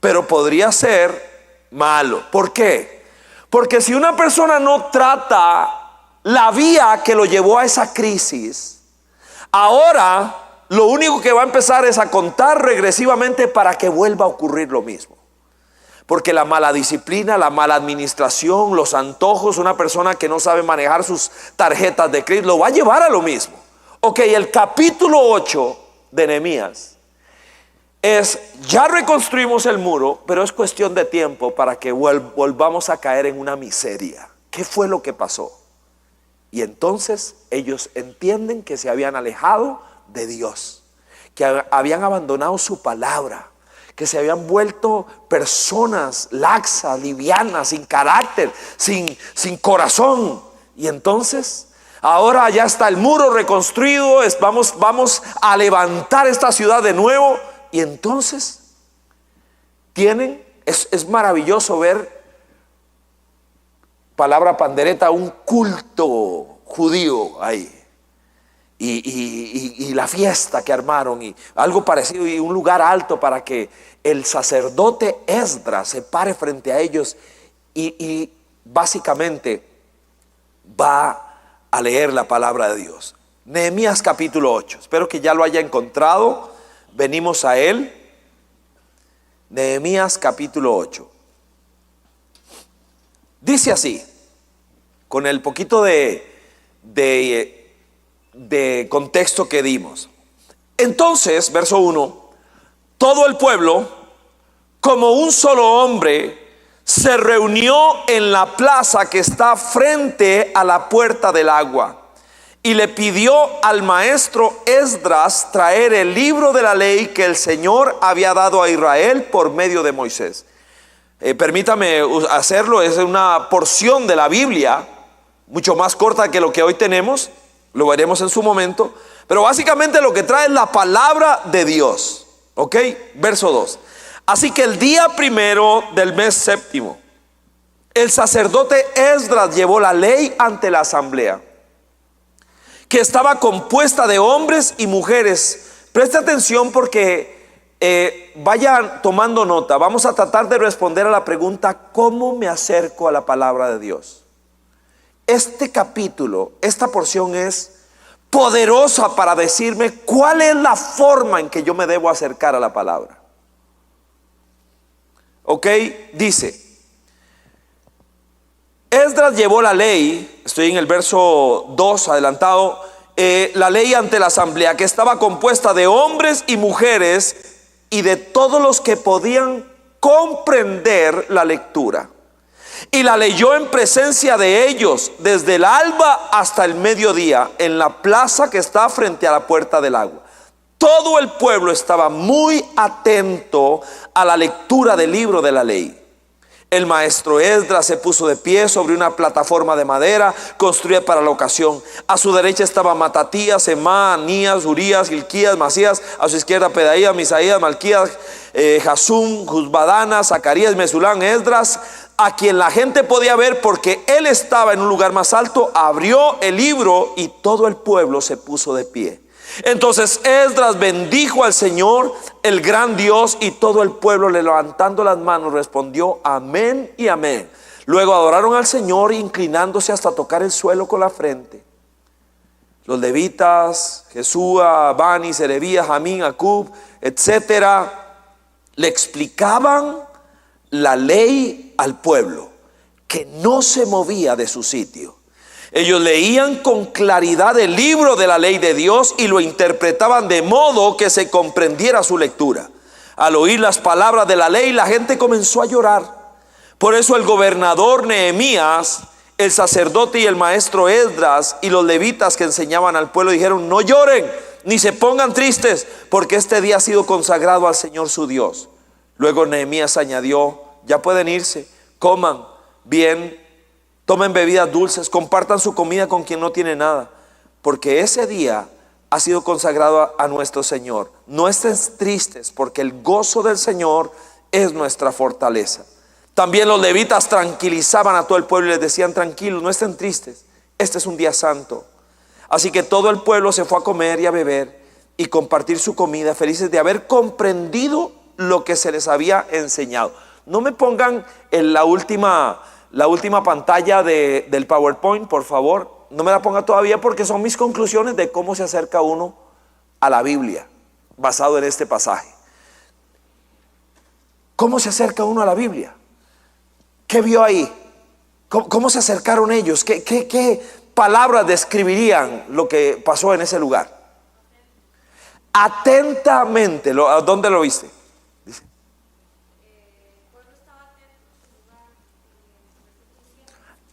pero podría ser malo. ¿Por qué? Porque si una persona no trata la vía que lo llevó a esa crisis, ahora lo único que va a empezar es a contar regresivamente para que vuelva a ocurrir lo mismo. Porque la mala disciplina, la mala administración, los antojos, una persona que no sabe manejar sus tarjetas de crédito, lo va a llevar a lo mismo. Ok, el capítulo 8 de Nehemías es: ya reconstruimos el muro, pero es cuestión de tiempo para que volvamos a caer en una miseria. ¿Qué fue lo que pasó? Y entonces ellos entienden que se habían alejado de Dios, que habían abandonado su palabra, que se habían vuelto personas laxas, livianas, sin carácter, sin corazón. Y entonces ahora ya está el muro reconstruido, vamos a levantar esta ciudad de nuevo. Y entonces es maravilloso ver, palabra pandereta, un culto judío ahí. Y la fiesta que armaron y algo parecido, y un lugar alto para que el sacerdote Esdras se pare frente a ellos y básicamente va a leer la palabra de Dios. Nehemías capítulo 8, espero que ya lo haya encontrado. Venimos a él. Nehemías capítulo 8. Dice así, con el poquito de contexto que dimos. Entonces, verso 1: todo el pueblo, como un solo hombre, se reunió en la plaza que está frente a la puerta del agua, y le pidió al maestro Esdras traer el libro de la ley que el Señor había dado a Israel por medio de Moisés. Permítame hacerlo, es una porción de la Biblia, mucho más corta que lo que hoy tenemos, lo veremos en su momento, pero básicamente lo que trae es la palabra de Dios. Ok, verso 2. Así que el día primero del mes séptimo, el sacerdote Esdras llevó la ley ante la asamblea, que estaba compuesta de hombres y mujeres. Preste atención porque vayan tomando nota. Vamos a tratar de responder a la pregunta: ¿cómo me acerco a la palabra de Dios? Este capítulo, esta porción es poderosa para decirme cuál es la forma en que yo me debo acercar a la palabra. Ok, dice: Esdras llevó la ley, estoy en el verso 2 adelantado, la ley ante la asamblea, que estaba compuesta de hombres y mujeres y de todos los que podían comprender la lectura. Y la leyó en presencia de ellos desde el alba hasta el mediodía, en la plaza que está frente a la puerta del agua. Todo el pueblo estaba muy atento a la lectura del libro de la ley. El maestro Esdras se puso de pie sobre una plataforma de madera construida para la ocasión. A su derecha estaban Matatías, Semá, Anías, Urías, Hilquías, Masías. A su izquierda Pedaías, Misaías, Malquías, Jasum, Juzbadana, Zacarías, Mesulán. Esdras, a quien la gente podía ver porque él estaba en un lugar más alto, abrió el libro y todo el pueblo se puso de pie. Entonces Esdras bendijo al Señor, el gran Dios, y todo el pueblo, levantando las manos, respondió amén y amén. Luego adoraron al Señor, inclinándose hasta tocar el suelo con la frente. Los levitas, Jesúa, Bani, Serebías, Jamín, Acub, etcétera, le explicaban la ley al pueblo, que no se movía de su sitio. Ellos leían con claridad el libro de la ley de Dios y lo interpretaban de modo que se comprendiera su lectura. Al oír las palabras de la ley, la gente comenzó a llorar. Por eso el gobernador Nehemías, el sacerdote y el maestro Esdras y los levitas que enseñaban al pueblo dijeron: no lloren ni se pongan tristes, porque este día ha sido consagrado al Señor su Dios. Luego Nehemías añadió: ya pueden irse, coman bien, tomen bebidas dulces, compartan su comida con quien no tiene nada, porque ese día ha sido consagrado a nuestro Señor. No estén tristes, porque el gozo del Señor es nuestra fortaleza. También los levitas tranquilizaban a todo el pueblo y les decían: tranquilos, no estén tristes, este es un día santo. Así que todo el pueblo se fue a comer y a beber y compartir su comida, felices de haber comprendido lo que se les había enseñado. No me pongan en la última pantalla del PowerPoint, por favor. No me la ponga todavía, porque son mis conclusiones de cómo se acerca uno a la Biblia, basado en este pasaje. ¿Cómo se acerca uno a la Biblia? ¿Qué vio ahí? ¿Cómo se acercaron ellos? ¿Qué palabras describirían lo que pasó en ese lugar? Atentamente. ¿Dónde lo viste? Dice.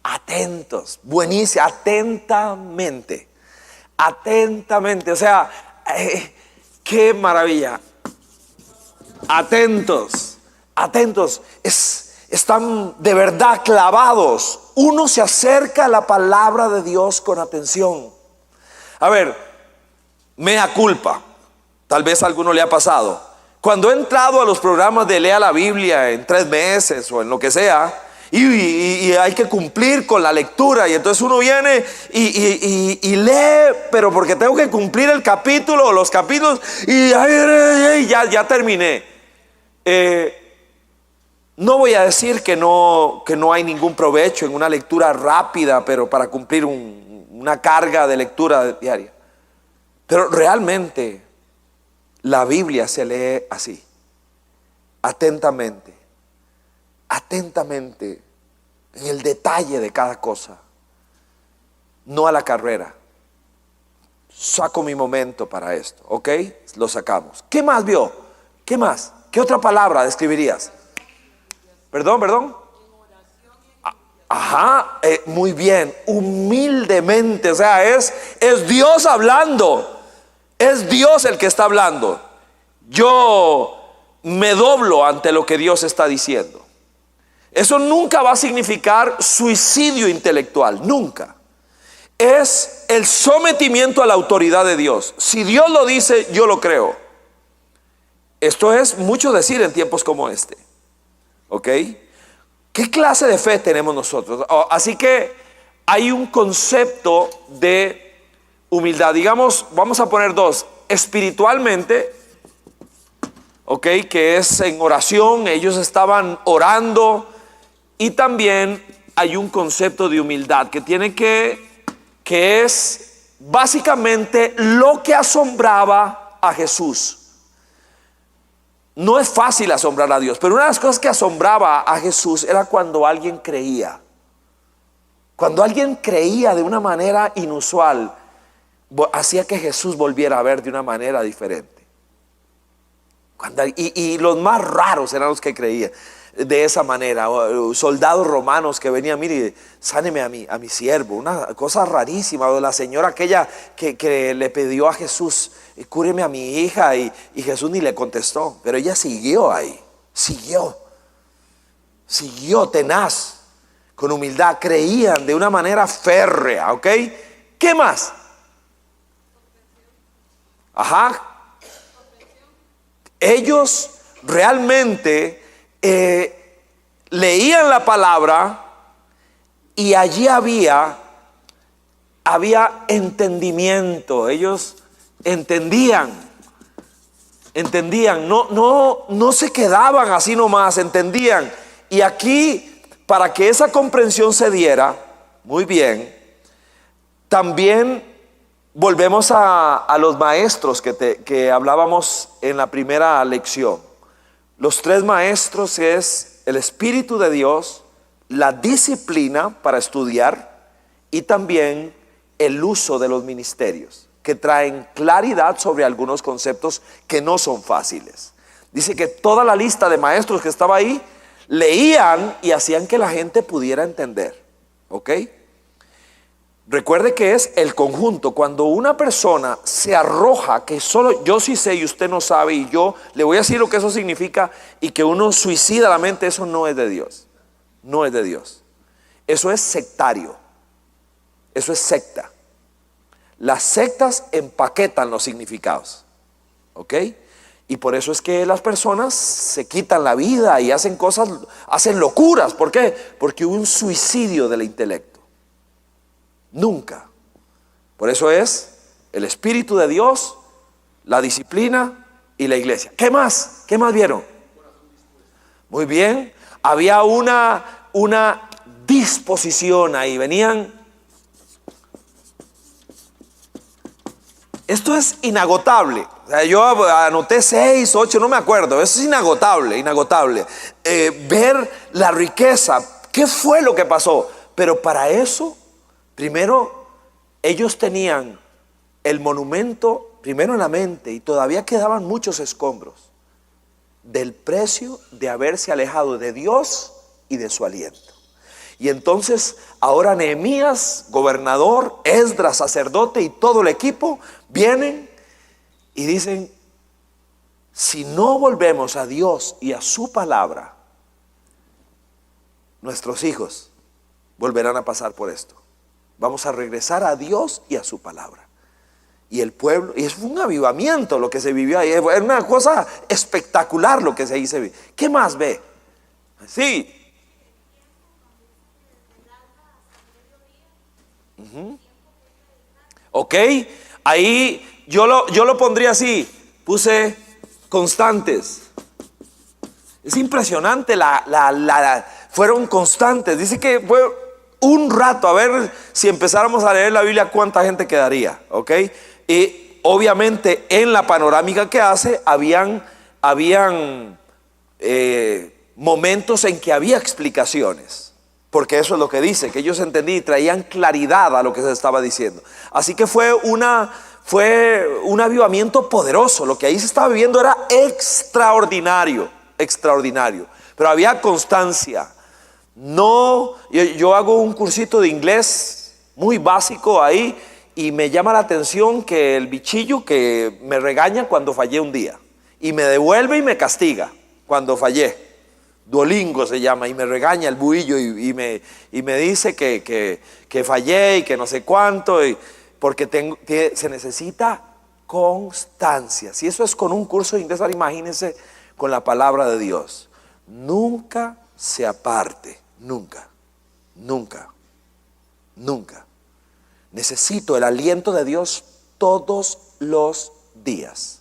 Atentos. Buenísimo. Atentamente. Atentamente. O sea, qué maravilla. Atentos. Atentos. Están de verdad clavados. Uno se acerca a la palabra de Dios con atención. A ver, mea culpa. Tal vez a alguno le ha pasado. Cuando he entrado a los programas de Lea la Biblia en 3 meses o en lo que sea, y hay que cumplir con la lectura, y entonces uno viene y lee, pero porque tengo que cumplir el capítulo o los capítulos, y ya terminé. No voy a decir que no hay ningún provecho en una lectura rápida, pero para cumplir una carga de lectura diaria. Pero realmente la Biblia se lee así, atentamente, atentamente, en el detalle de cada cosa, no a la carrera. Saco mi momento para esto, ¿ok? Lo sacamos. ¿Qué más vio? ¿Qué más? ¿Qué otra palabra describirías? Perdón. Ajá, muy bien, humildemente, o sea, es Dios hablando. Es Dios el que está hablando. Yo me doblo ante lo que Dios está diciendo. Eso nunca va a significar suicidio intelectual, nunca. Es el sometimiento a la autoridad de Dios. Si Dios lo dice, yo lo creo. Esto es mucho decir en tiempos como este. ¿Ok? ¿Qué clase de fe tenemos nosotros? Así que hay un concepto de humildad. Digamos, vamos a poner 2. Espiritualmente, ok, que es en oración, ellos estaban orando. Y también hay un concepto de humildad que es básicamente lo que asombraba a Jesús. No es fácil asombrar a Dios, pero una de las cosas que asombraba a Jesús era cuando alguien creía. Cuando alguien creía de una manera inusual, hacía que Jesús volviera a ver de una manera diferente. Y los más raros eran los que creían de esa manera. Soldados romanos que venían, mire, sáneme a mi siervo. Una cosa rarísima. O la señora aquella que le pidió a Jesús, cúreme a mi hija, y Jesús ni le contestó, pero ella siguió ahí. Siguió tenaz, con humildad. Creían de una manera férrea. ¿Ok? ¿Qué más? Ajá. Ellos realmente leían la palabra, y allí había entendimiento. Ellos entendían, no se quedaban así nomás, entendían. Y aquí, para que esa comprensión se diera, muy bien, también volvemos a los maestros que hablábamos en la primera lección. Los 3 maestros es el Espíritu de Dios, la disciplina para estudiar, y también el uso de los ministerios, que traen claridad sobre algunos conceptos que no son fáciles. Dice que toda la lista de maestros que estaba ahí leían y hacían que la gente pudiera entender. ¿Ok? Recuerde que es el conjunto. Cuando una persona se arroja que solo yo sí sé y usted no sabe, y yo le voy a decir lo que eso significa, y que uno suicida la mente, eso no es de Dios. No es de Dios. Eso es sectario. Eso es secta. Las sectas empaquetan los significados. ¿Ok? Y por eso es que las personas se quitan la vida y hacen cosas, hacen locuras. ¿Por qué? Porque hubo un suicidio del intelecto. Nunca. Por eso es el Espíritu de Dios, la disciplina y la iglesia. ¿Qué más? ¿Qué más vieron? Muy bien. Había una disposición ahí. Venían. Esto es inagotable. O sea, yo anoté 6, 8, no me acuerdo. Eso es inagotable, inagotable. Ver la riqueza. ¿Qué fue lo que pasó? Pero para eso, primero, ellos tenían el monumento primero en la mente, y todavía quedaban muchos escombros del precio de haberse alejado de Dios y de su aliento. Y entonces ahora Nehemías, gobernador, Esdras, sacerdote, y todo el equipo vienen y dicen: si no volvemos a Dios y a su palabra, nuestros hijos volverán a pasar por esto. Vamos a regresar a Dios y a su palabra. Y el pueblo, y es un avivamiento lo que se vivió ahí, es una cosa espectacular lo que se hizo. ¿Qué más ve? Sí. Ok, ahí yo lo pondría así, puse constantes. Es impresionante, fueron constantes. Dice que fue un rato, a ver si empezáramos a leer la Biblia, cuánta gente quedaría, ok. Y obviamente en la panorámica que hace, habían momentos en que había explicaciones. Porque eso es lo que dice, que ellos entendían y traían claridad a lo que se estaba diciendo. Así que fue un avivamiento poderoso. Lo que ahí se estaba viviendo era extraordinario, extraordinario. Pero había constancia. No, yo hago un cursito de inglés muy básico ahí, y me llama la atención que el bichillo que me regaña cuando fallé un día, y me devuelve y me castiga cuando fallé. Duolingo se llama, y me regaña el buillo y me dice que fallé y que no sé cuánto, porque se necesita constancia. Si eso es con un curso de inglés, ahora imagínense con la palabra de Dios. Nunca se aparte, nunca, nunca, nunca. Necesito el aliento de Dios todos los días,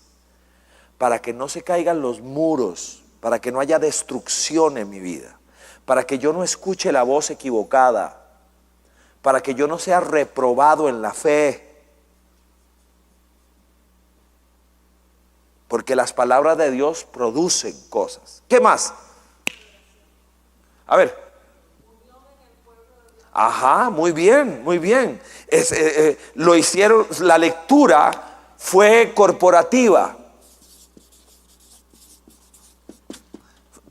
para que no se caigan los muros, para que no haya destrucción en mi vida, para que yo no escuche la voz equivocada, para que yo no sea reprobado en la fe. Porque las palabras de Dios producen cosas. ¿Qué más? A ver. Ajá, muy bien, muy bien. Lo hicieron, la lectura fue corporativa.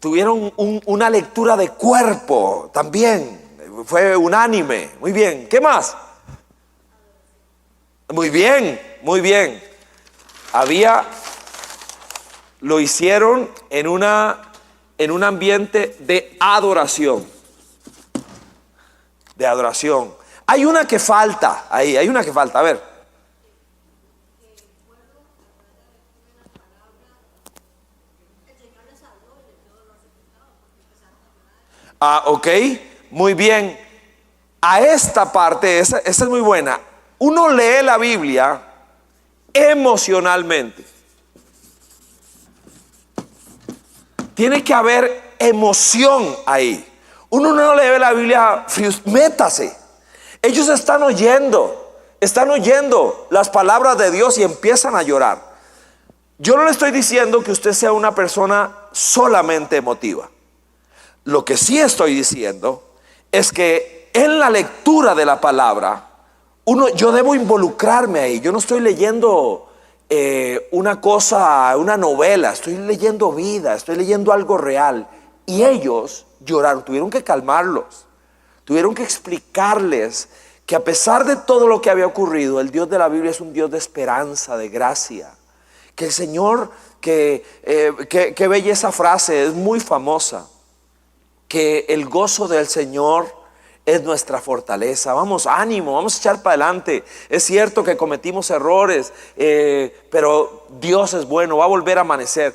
Tuvieron una lectura de cuerpo también. Fue unánime. Muy bien. ¿Qué más? Muy bien, muy bien. Lo hicieron en un ambiente de adoración. De adoración. Hay una que falta ahí, hay una que falta. A ver. Ok, muy bien. A esta parte, esta es muy buena. Uno lee la Biblia emocionalmente. Tiene que haber emoción ahí. Uno no lee la Biblia, métase. Ellos están oyendo las palabras de Dios y empiezan a llorar. Yo no le estoy diciendo que usted sea una persona solamente emotiva. Lo que sí estoy diciendo es que en la lectura de la palabra, yo debo involucrarme ahí. Yo no estoy leyendo una novela, estoy leyendo vida, estoy leyendo algo real. Y ellos lloraron, tuvieron que calmarlos, tuvieron que explicarles que a pesar de todo lo que había ocurrido, el Dios de la Biblia es un Dios de esperanza, de gracia. Que el Señor, que bella esa frase, es muy famosa. Que el gozo del Señor es nuestra fortaleza. Vamos, ánimo, vamos a echar para adelante. Es cierto que cometimos errores, pero Dios es bueno, va a volver a amanecer.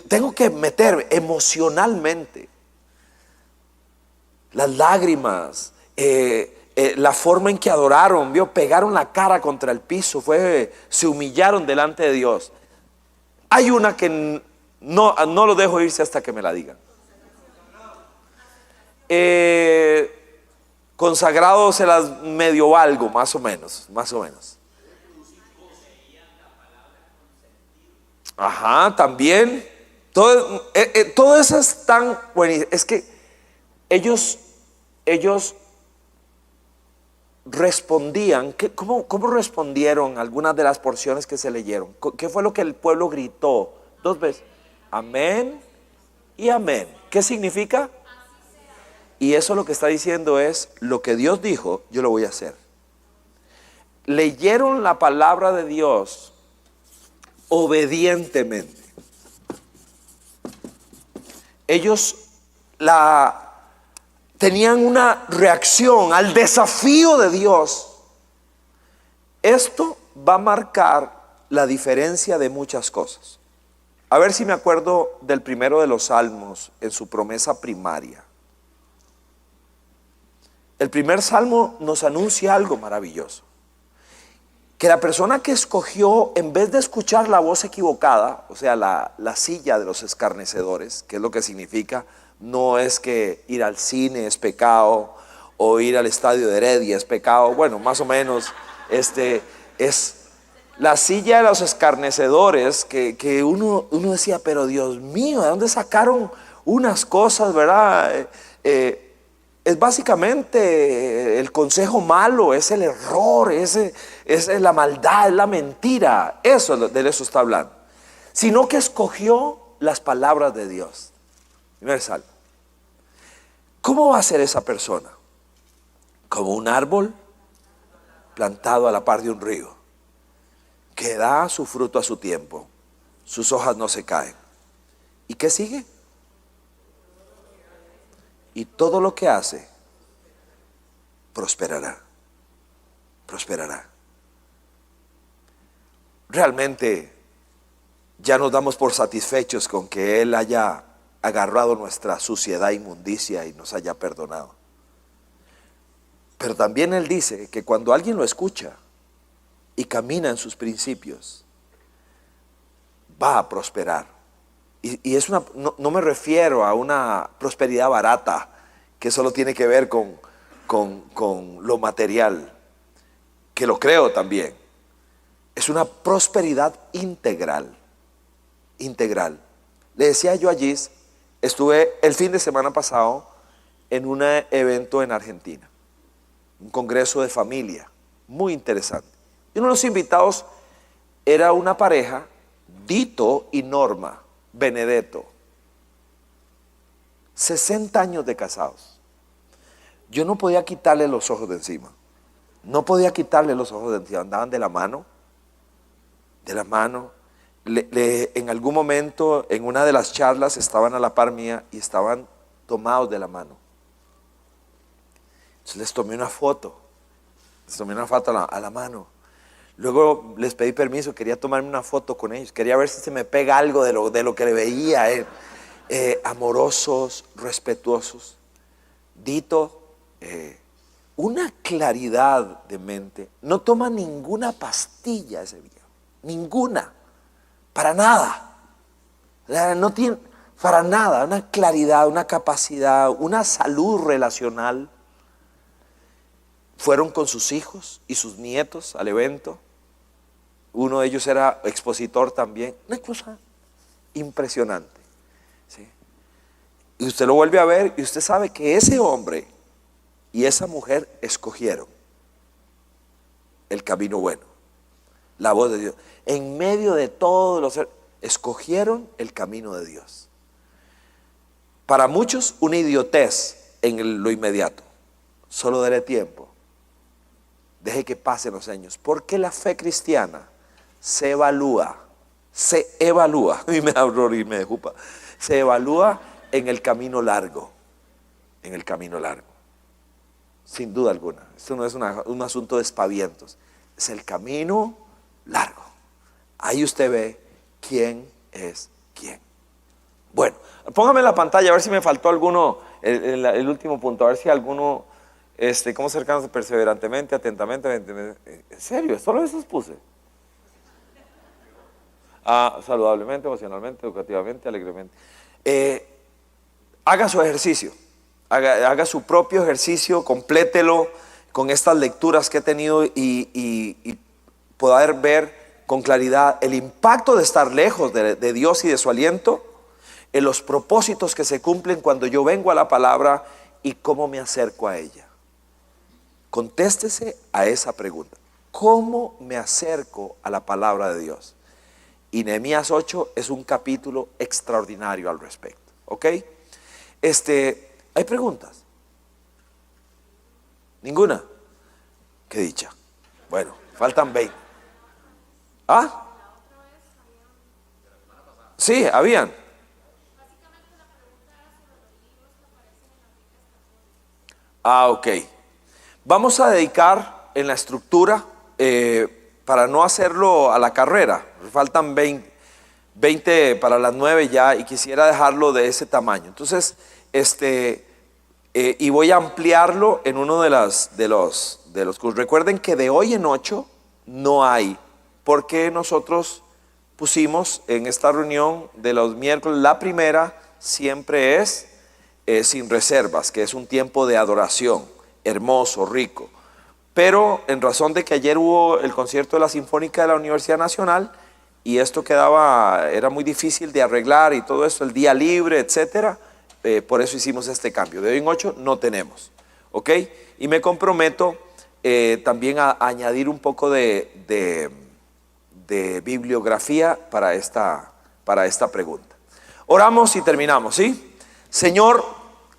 Tengo que meterme emocionalmente. Las lágrimas, la forma en que adoraron, pegaron la cara contra el piso, se humillaron delante de Dios. Hay una que no lo dejo irse hasta que me la digan. Consagrado se las medio valgo, más o menos, más o menos. Ajá, también. Todo eso es tan buenísimo. Es que ellos respondían. ¿Cómo respondieron algunas de las porciones que se leyeron? ¿Qué fue lo que el pueblo gritó 2 veces? Amén y amén. ¿Qué significa? Y eso lo que está diciendo es: lo que Dios dijo, yo lo voy a hacer. Leyeron la palabra de Dios obedientemente. Ellos tenían una reacción al desafío de Dios. Esto va a marcar la diferencia de muchas cosas. A ver si me acuerdo del primero de los salmos en su promesa primaria. El primer salmo nos anuncia algo maravilloso: que la persona que escogió, en vez de escuchar la voz equivocada, o sea, la silla de los escarnecedores, que es lo que significa, no es que ir al cine es pecado, o ir al estadio de Heredia es pecado, bueno, más o menos, es la silla de los escarnecedores, que uno decía, pero Dios mío, ¿de dónde sacaron unas cosas, verdad? Es básicamente el consejo malo, es el error, es la maldad, es la mentira. De eso está hablando. Sino que escogió las palabras de Dios. Primer salmo. ¿Cómo va a ser esa persona? Como un árbol plantado a la par de un río, que da su fruto a su tiempo, sus hojas no se caen. ¿Y qué sigue? Y todo lo que hace prosperará. Prosperará. Realmente ya nos damos por satisfechos con que Él haya agarrado nuestra suciedad e inmundicia y nos haya perdonado. Pero también Él dice que cuando alguien lo escucha y camina en sus principios, va a prosperar. Y es no me refiero a una prosperidad barata que solo tiene que ver con lo material, que lo creo también. Es una prosperidad integral. Integral. Le decía yo allí, estuve el fin de semana pasado en un evento en Argentina, un congreso de familia, muy interesante. Y uno de los invitados era una pareja, Dito y Norma Benedetto, 60 años de casados. Yo no podía quitarle los ojos de encima. No podía quitarle los ojos de encima. Andaban de la mano. De la mano. En algún momento, en una de las charlas, estaban a la par mía y estaban tomados de la mano. Entonces les tomé una foto. Les tomé una foto a la mano. Luego les pedí permiso, quería tomarme una foto con ellos, quería ver si se me pega algo de lo que le veía, amorosos, respetuosos. Dito, una claridad de mente, no toma ninguna pastilla ese viejo, ninguna, para nada, no tiene para nada, una claridad, una capacidad, una salud relacional. Fueron con sus hijos y sus nietos al evento. Uno de ellos era expositor también. Una cosa impresionante, ¿sí? Y usted lo vuelve a ver y usted sabe que ese hombre y esa mujer escogieron el camino bueno, la voz de Dios. En medio de todos los escogieron el camino de Dios. Para muchos una idiotez en lo inmediato. Solo dele tiempo. Deje que pasen los años. Porque la fe cristiana se evalúa, y me da horror y me dejupa, se evalúa en el camino largo, sin duda alguna. Esto no es un asunto de espavientos, es el camino largo. Ahí usted ve quién es quién. Bueno, póngame en la pantalla a ver si me faltó alguno, el último punto, a ver si alguno, cómo cercanos perseverantemente, atentamente, en serio, solo esos puse. Saludablemente, emocionalmente, educativamente, alegremente. Haga su ejercicio. haga su propio ejercicio, complételo con estas lecturas que he tenido y poder ver con claridad el impacto de estar lejos de Dios y de su aliento, en los propósitos que se cumplen cuando yo vengo a la palabra y cómo me acerco a ella. Contéstese a esa pregunta: ¿cómo me acerco a la palabra de Dios? Y Nehemías 8 es un capítulo extraordinario al respecto. ¿Ok? ¿Hay preguntas? ¿Ninguna? Qué dicha. Bueno, faltan 20. ¿Ah? Sí, habían. Ok. Vamos a dedicar en la estructura, para no hacerlo a la carrera. Faltan 20 para las 9 ya, y quisiera dejarlo de ese tamaño. Entonces, y voy a ampliarlo en uno de los cursos. Recuerden que de hoy en 8 no hay, porque nosotros pusimos en esta reunión de los miércoles, la primera siempre es sin reservas, que es un tiempo de adoración, hermoso, rico. Pero en razón de que ayer hubo el concierto de la Sinfónica de la Universidad Nacional, y esto era muy difícil de arreglar y todo esto, el día libre, etcétera, por eso hicimos este cambio. De hoy en 8 no tenemos, ¿ok? Y me comprometo también a añadir un poco de bibliografía para esta pregunta. Oramos y terminamos, ¿sí? Señor,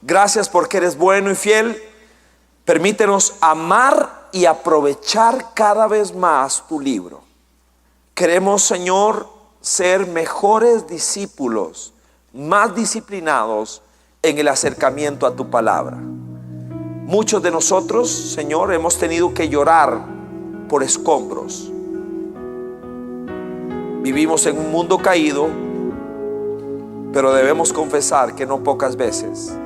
gracias porque eres bueno y fiel. Permítenos amar y aprovechar cada vez más tu libro. Queremos, Señor, ser mejores discípulos, más disciplinados en el acercamiento a tu palabra. Muchos de nosotros, Señor, hemos tenido que llorar por escombros. Vivimos en un mundo caído, pero debemos confesar que no pocas veces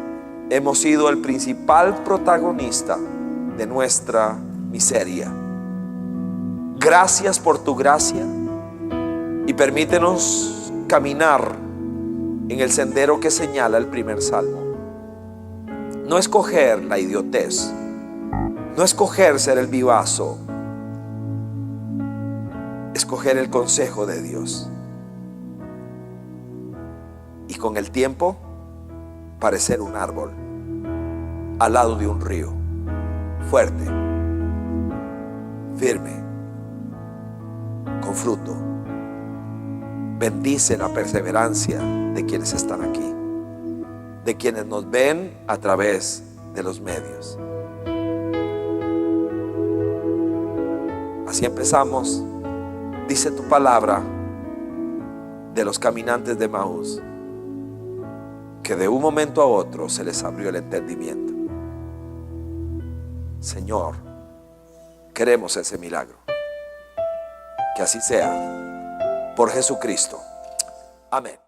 hemos sido el principal protagonista de nuestra miseria. Gracias por tu gracia, y permítenos caminar en el sendero que señala el primer salmo. No escoger la idiotez, no escoger ser el vivazo, escoger el consejo de Dios. Y con el tiempo parecer un árbol al lado de un río, fuerte, firme, con fruto. Bendice la perseverancia de quienes están aquí, de quienes nos ven a través de los medios. Así empezamos. Dice tu palabra de los caminantes de Emaús, que de un momento a otro se les abrió el entendimiento. Señor, queremos ese milagro. Que así sea, por Jesucristo. Amén.